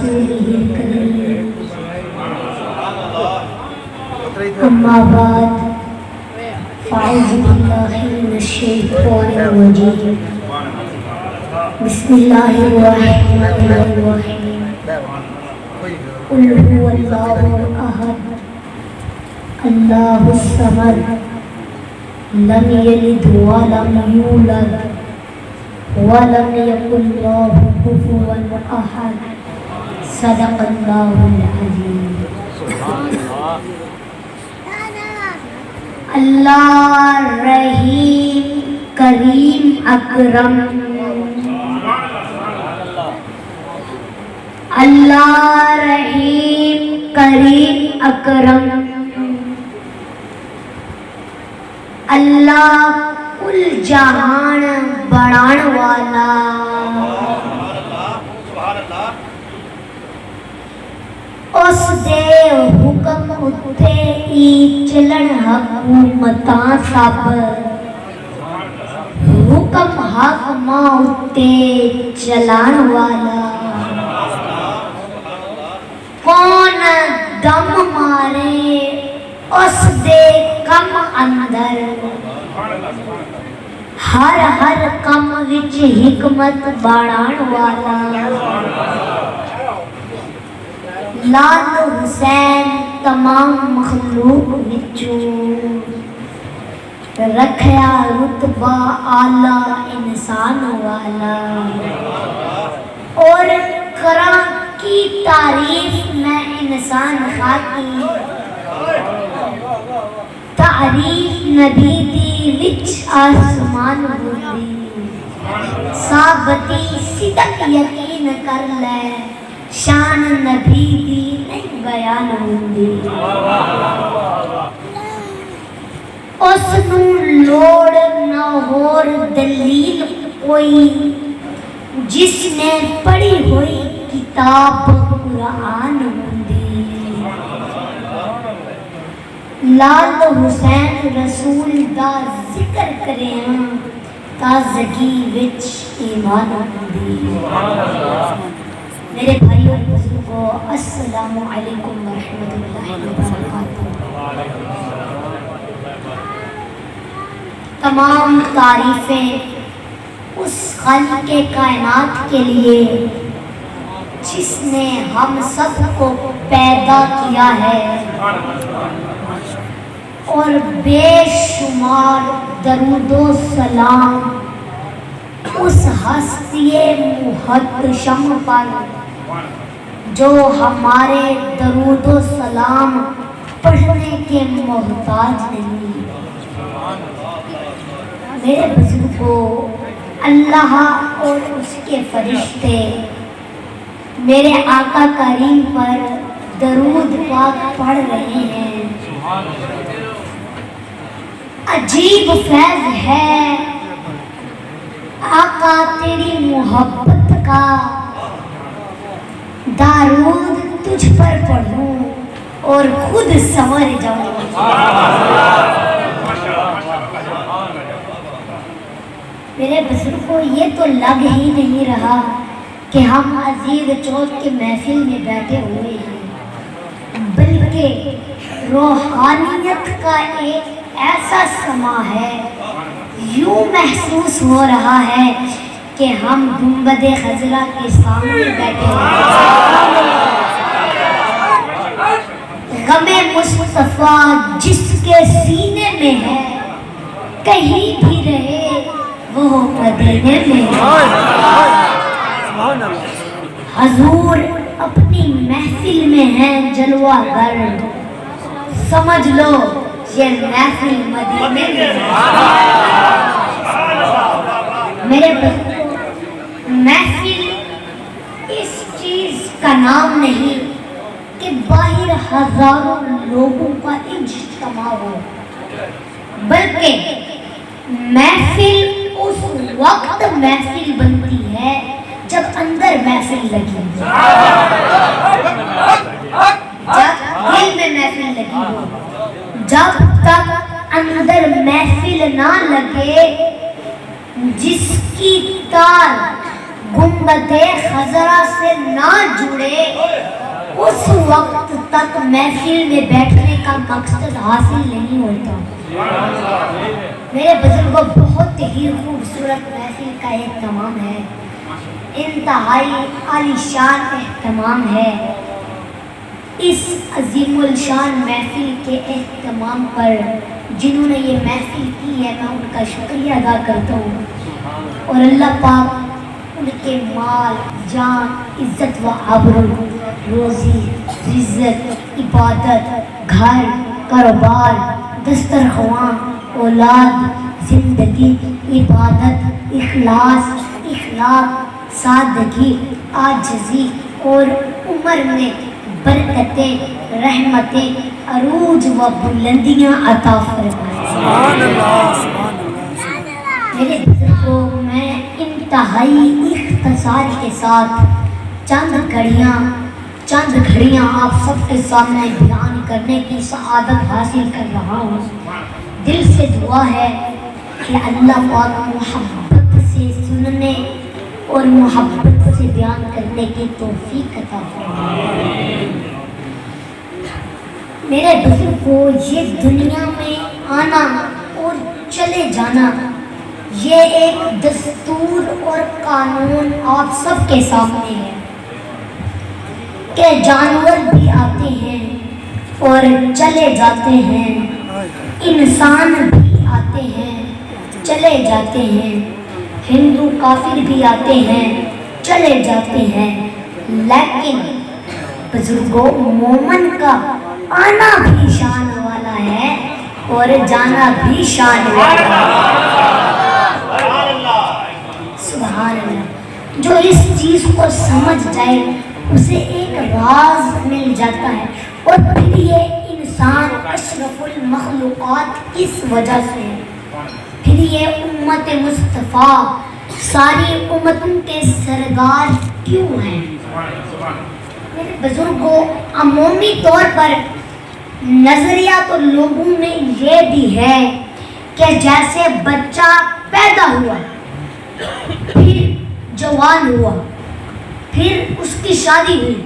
رسوله الكريم أما بعد فأعوذ بالله من الشيطان الرجيم بسم الله الرحمن الرحيم قل هو الله أحد الله الصمد لم يلد ولم يولد ولم يكن له كفوا أحد صدق الله العظيم. اللہ رحیم کریم اکرم، اللہ رحیم کریم اکرم، اللہ کل جہان بڑھان والا، اس دے حکم اتے ہی چلن حکومتاں سب، حکم حق ماں اتے چلان والا، کون دم مارے اس دے کم اندر، ہر ہر کم وچ حکمت بڑھان والا، لال حسین تمام مخلوق وچوں رکھیا رتبہ اعلیٰ انسان والا، اور کراں کی تعریف میں انسان خاکی، تعریف نبی دی وچ آسمان ہوندی، ثابتی صدق یقین کر لے شان نبی دی نہیں بیان ہوندی، اس نوں لوڑ نہ ہور دلیل کوئی، جس نے پڑھی ہوئی کتاب قرآن ہوندی، لال حسین رسول دا ذکر کریاں تازگی وچ ایمان ہوندی۔ میرے بھائیوں اور بزرگوں، السلام علیکم ورحمۃ اللہ وبرکاتہ۔ تمام تعریفیں اس خالق کائنات کے لیے جس نے ہم سب کو پیدا کیا ہے، اور بے شمار درود و سلام اس ہستی محتشم پر جو ہمارے درود و سلام پڑھنے کے محتاج نہیں۔ میرے بزرگوں، اللہ اور اس کے فرشتے میرے آقا کریم پر درود پاک پڑھ رہے ہیں۔ عجیب فیض ہے آقا تیری محبت کا، دارود تجھ پر پڑھوں اور خود سنور جاؤں۔ میرے بزرگوں، یہ تو لگ ہی نہیں رہا کہ ہم عزیز چوک کے محفل میں بیٹھے ہوئے ہیں، بلکہ روحانیت کا ایک ایسا سما ہے، یوں محسوس ہو رہا ہے کہ ہم گنبد خضرا کے سامنے بیٹھے ہیں۔ غم مصطفیٰ جس کے سینے میں ہے، کہیں بھی رہے وہ مدینے میں ہے۔ حضور اپنی محفل میں ہیں جلوہ گر، سمجھ لو یہ محفل مدینے میں ہے۔ میرے محفل اس چیز کا نام نہیں کہ باہر ہزاروں لوگوں کا اجتماع ہو، بلکہ محفل اس وقت محفل بنتی ہے جب اندر محفل لگی، جب دل میں محفل لگی ہو۔ جب تک اندر محفل نہ لگے، جس کی تار گنبد خضرا سے نہ جڑے اس وقت تک محفل میں بیٹھنے کا مقصد حاصل نہیں ہوتا۔ میرے بزرگوں، بہت ہی خوبصورت محفل کا اہتمام ہے، انتہائی عالی شان اہتمام ہے۔ اس عظیم الشان محفل کے اہتمام پر جنہوں نے یہ محفل کی ہے، میں ان کا شکریہ ادا کرتا ہوں، اور اللہ پاک ان کے مال، جان، عزت و آبرو، روزی، عزت، عبادت، گھر، کاروبار، دسترخوان، اولاد، زندگی، عبادت، اخلاص، اخلاق، سادگی، عاجزی اور عمر میں برکتیں، رحمتیں، عروج و بلندیاں عطا فرمائے۔ سبحان اللہ، سبحان اللہ۔ میرے بزرگوں، میں انتہائی اختصار کے ساتھ چند گھڑیاں آپ سب کے سامنے بیان کرنے کی سعادت حاصل کر رہا ہوں۔ دل سے دعا ہے کہ اللہ پاک محبت سے سننے اور محبت سے بیان کرنے کی توفیق عطا فرمائے۔ میرے بزرگوں، یہ دنیا میں آنا اور چلے جانا، یہ ایک دستور اور قانون آپ سب کے سامنے ہے کہ جانور بھی آتے ہیں اور چلے جاتے ہیں، انسان بھی آتے ہیں، چلے جاتے ہیں، ہندو کافر بھی آتے ہیں، چلے جاتے ہیں، لیکن بزرگوں، مومن کا آنا بھی شان والا ہے اور جانا بھی شان والا ہے۔ سبحان اللہ۔ جو اس چیز کو سمجھ جائے اسے ایک راز مل جاتا ہے، اور پھر یہ انسان اشرف المخلوقات کس وجہ سے ہے، پھر یہ امت مصطفیٰ ساری امتوں کے سردار کیوں ہیں؟ میرے بزرگوں، عمومی طور پر نظریہ تو لوگوں میں یہ بھی ہے کہ جیسے بچہ پیدا ہوا، پھر جوان ہوا، پھر اس کی شادی ہوئی،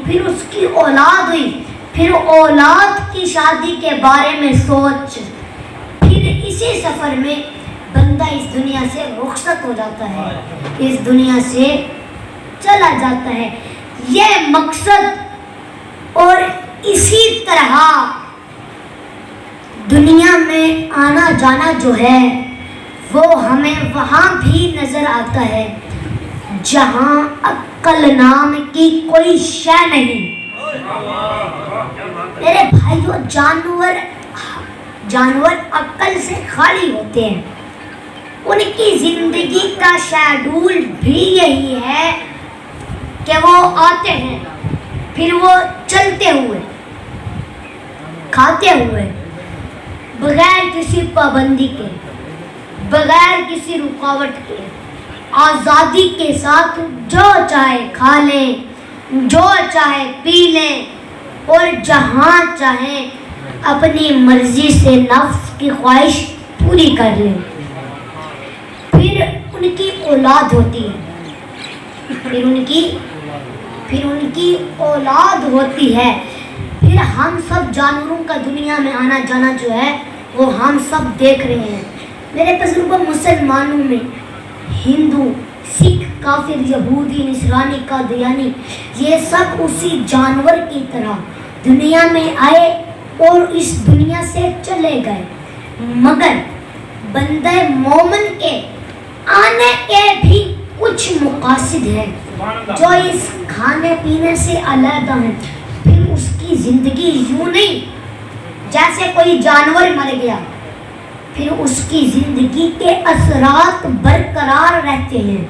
پھر اس کی اولاد ہوئی، پھر اولاد کی شادی کے بارے میں سوچ، پھر اسی سفر میں بندہ اس دنیا سے رخصت ہو جاتا ہے، اس دنیا سے چلا جاتا ہے۔ یہ مقصد اور اسی طرح دنیا میں آنا جانا جو ہے وہ ہمیں وہاں بھی نظر آتا ہے جہاں عقل نام کی کوئی شے نہیں۔ میرے بھائیو، جانور عقل سے خالی ہوتے ہیں، ان کی زندگی کا شیڈول بھی یہی ہے کہ وہ آتے ہیں، پھر وہ چلتے ہوئے، کھاتے ہوئے، بغیر کسی پابندی کے، بغیر کسی رکاوٹ کے، آزادی کے ساتھ جو چاہے کھا لیں، جو چاہے پی لیں، اور جہاں چاہیں اپنی مرضی سے نفس کی خواہش پوری کر لیں۔ پھر ان کی اولاد ہوتی ہے، پھر ان کی اولاد ہوتی ہے، پھر ہم سب جانوروں کا دنیا میں آنا جانا جو ہے وہ ہم سب دیکھ رہے ہیں۔ میرے بزرگوں، مسلمانوں میں ہندو، سکھ، کافر، یہودی، نصرانی، قادیانی، یہ سب اسی جانور کی طرح دنیا میں آئے اور اس دنیا سے چلے گئے، مگر بندہ مومن کے آنے کے بھی کچھ مقاصد ہیں جو اس کھانے پینے سے علیحدہ ہیں۔ پھر اس کی زندگی یوں نہیں جیسے کوئی جانور مر گیا، پھر اس کی زندگی کے اثرات برقرار رہتے ہیں،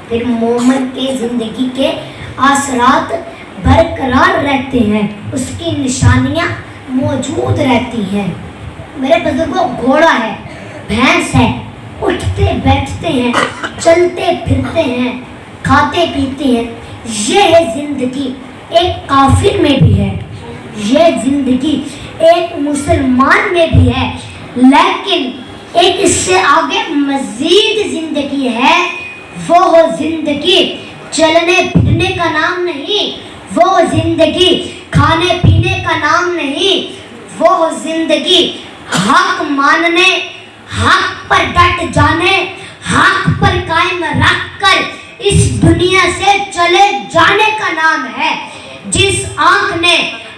پھر مومن کے زندگی کے اثرات برقرار رہتے ہیں، اس کی نشانیاں موجود رہتی ہیں۔ میرے بزرگوں، گھوڑا ہے، بھینس ہے، اٹھتے بیٹھتے ہیں، چلتے پھرتے ہیں، کھاتے پیتے ہیں۔ یہ زندگی ایک کافر میں بھی ہے، یہ زندگی ایک مسلمان میں بھی ہے، لیکن ایک اس سے آگے مزید زندگی ہے، وہ زندگی چلنے پھرنے کا نام نہیں، وہ زندگی کھانے پینے کا نام نہیں، وہ زندگی حق ماننے، حق پر ڈٹ جانے، حق پر قائم رکھ کر اس دنیا سے چلے جانے کا نام ہے۔ جس آنکھ نے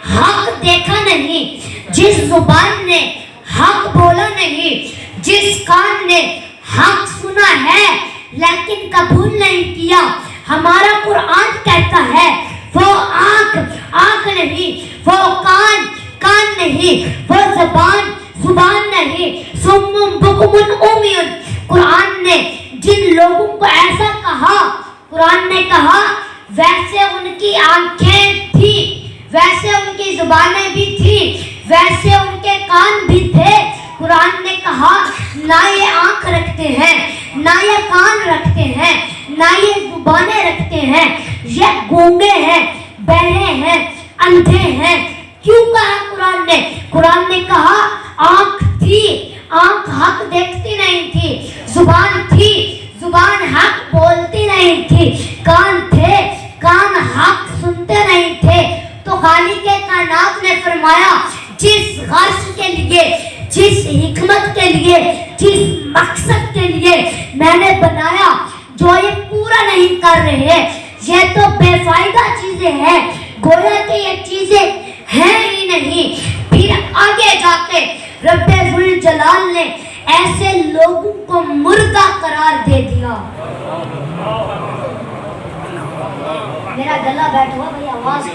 حق دیکھا نہیں، جس زبان نے حق بولا نہیں، جس کان نے حق سنا ہے لیکن قبول نہیں کیا، ہمارا قرآن کہتا ہے وہ آنکھ آنکھ نہیں، وہ کان کان نہیں، وہ زبان نہیں، سمم بکمن عمیٌ۔ قرآن نے جن لوگوں کو ایسا کہا، قرآن نے کہا ویسے ان کی آنکھیں تھی، ویسے ان کی زبانیں بھی تھی، ویسے ان کے کان بھی تھے۔ قرآن نے کہا نہ یہ آنکھ رکھتے ہیں، نہ یہ کان رکھتے ہیں، نہ یہ زبانیں رکھتے ہیں، یہ گونگے ہیں، بہرے ہیں، اندھے ہیں۔ کیوں کہا قرآن نے؟ قرآن نے کہا آنکھ تھی، آنکھ حق دیکھتی نہیں تھی، زبان تھی، زبان حق بولتی نہیں تھی، کان تھے، کان حق سنتے نہیں تھے۔ تو خالق کائنات نے فرمایا جس غرض کے لیے، جس حکمت کے لیے، جس مقصد کے لیے میں نے بنایا، جو یہ پورا نہیں کر رہے، یہ تو بے فائدہ چیزیں ہیں، گویا کہ یہ چیزیں ہیں ہی نہیں۔ پھر آگے جا کے رب ذوالجلال نے ایسے لوگوں کو مردہ قرار دے دیا۔ میرا گلا بیٹھ ہوا بھائی، آواز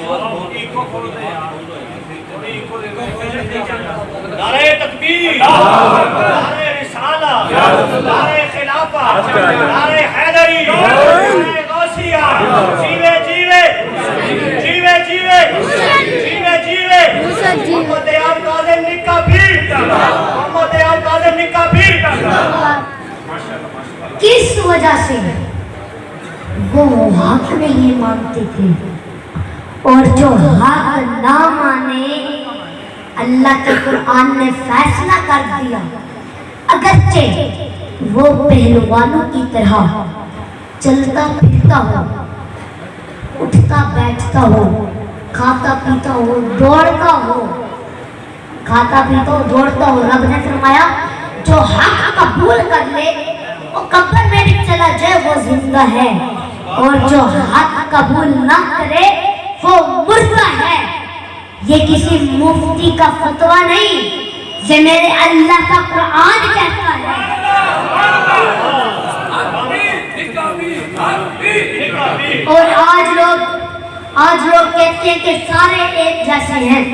نعرہ تکبیر، نعرہ رسالہ، نعرہ خلافہ، نعرہ حیدری، نعرہ غوثیہ، جیوے جیوے جیوے جیوے جیوے جیوے محمد یار کاظم نکا پیر، محمد یار کاظم نکا پیر۔ کس وجہ سے؟ وہ حق نہیں مانتے تھے، اور جو حق نہ مانے اللہ کے قرآن نے فیصلہ کر دیا، اگرچہ وہ پہلوانوں کی طرح چلتا پھرتا ہو، اٹھتا بیٹھتا ہو، کھاتا پیتا ہو، دوڑتا ہو، کھاتا پیتا ہو، دوڑتا ہو۔ رب نے فرمایا جو حق قبول کر لے وہ قبر میں بھی چلا جائے وہ زندہ ہے، اور جو حق قبول نہ کرے وہ مردہ ہے۔ یہ کسی مفتی کا فتویٰ نہیں، یہ میرے اللہ کا قرآن کہتا ہے۔ اور آج لوگ کہتے ہیں کہ سارے ایک جیسے ہیں،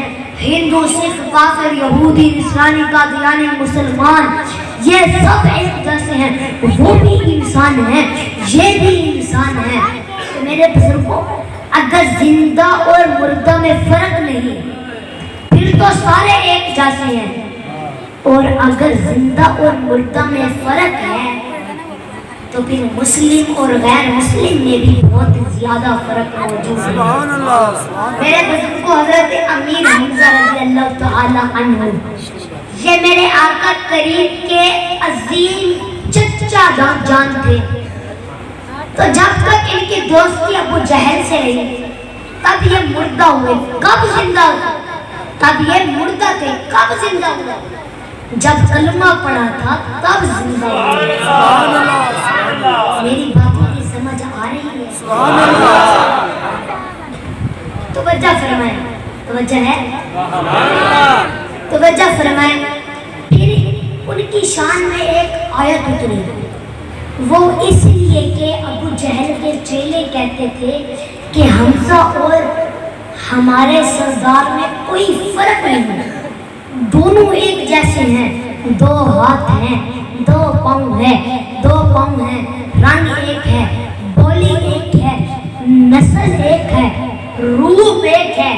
ہندو، سکھ، کافر، یہودی، نصرانی، قادیانی، مسلمان، یہ سب ایک جیسے ہیں، وہ بھی انسان ہیں، یہ بھی انسان ہیں۔ تو میرے بزرگوں، اگر زندہ اور مردہ میں فرق نہیں پھر تو سارے ایک جیسے ہیں، اور اگر زندہ اور مردہ میں فرق ہے تو پھر مسلم اور غیر مسلم میں بھی بہت زیادہ فرق موجود ہے۔ سبحان اللہ، میرے بزرگوں، حضرت امیر حمزہ رضی اللہ تعالی عنہ یہ میرے آقا کریم کے عظیم چچا جان تھے۔ تو جب تک ان کی دوستی ابو جہل سے رہی تب یہ مردہ ہوئے۔ کب زندہ ہوئے؟ تب یہ مردہ تھے۔ کب زندہ ہوئے؟ جب کلمہ پڑھا تھا تب زندہ ہوئے۔ میری باتوں کی سمجھ آ رہی ہے؟ توجہ فرمائیں، توجہ ہے؟ توجہ فرمائیں۔ پھر ان کی شان میں ایک آیت اتری، وہ اس لیے کہ ابو جہل کے چیلے کہتے تھے کہ حمزہ اور ہمارے سردار میں کوئی فرق نہیں، دونوں ایک جیسے ہیں، دو ہاتھ ہیں، دو پاؤں ہیں، دو پاؤں ہیں، رنگ ایک ہے، بولی ایک ہے، نسل ایک ہے، روح ایک ہے۔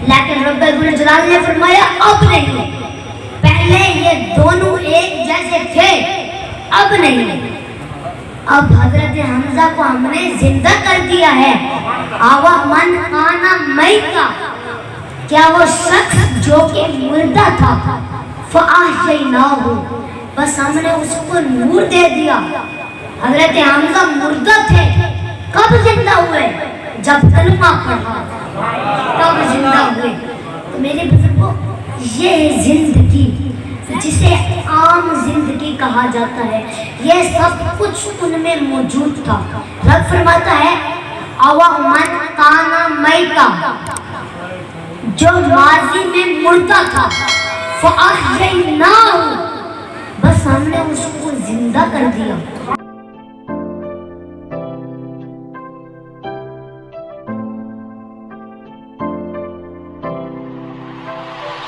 لیکن رب ذوالجلال نے فرمایا اب نہیں، پہلے یہ دونوں ایک جیسے تھے، اب نہیں۔ اب حضرت حمزہ کو ہم نے زندہ کر دیا ہے۔ آوا من آنا میتا، کیا وہ شخص جو کہ مردہ تھا، فَأَحْيَيْنَاهُ، بس ہم نے اس کو نور دے دیا۔ حضرت حمزہ مردہ تھے، کب زندہ ہوئے؟ جب کلمہ پڑھا تب زندہ ہوئے۔ تو میرے بزرگوں، یہ ہے زندگی جسے عام زندگی کہا جاتا ہے۔ یہ سب کچھ ان میں موجود تھا۔ رب فرماتا ہے اَوَ مَنْ کَانَ مَيْتًا، جو ماضی میں مردہ تھا، فَأَحْيَيْنَاهُ، بس ہم نے اس کو زندہ کر دیا۔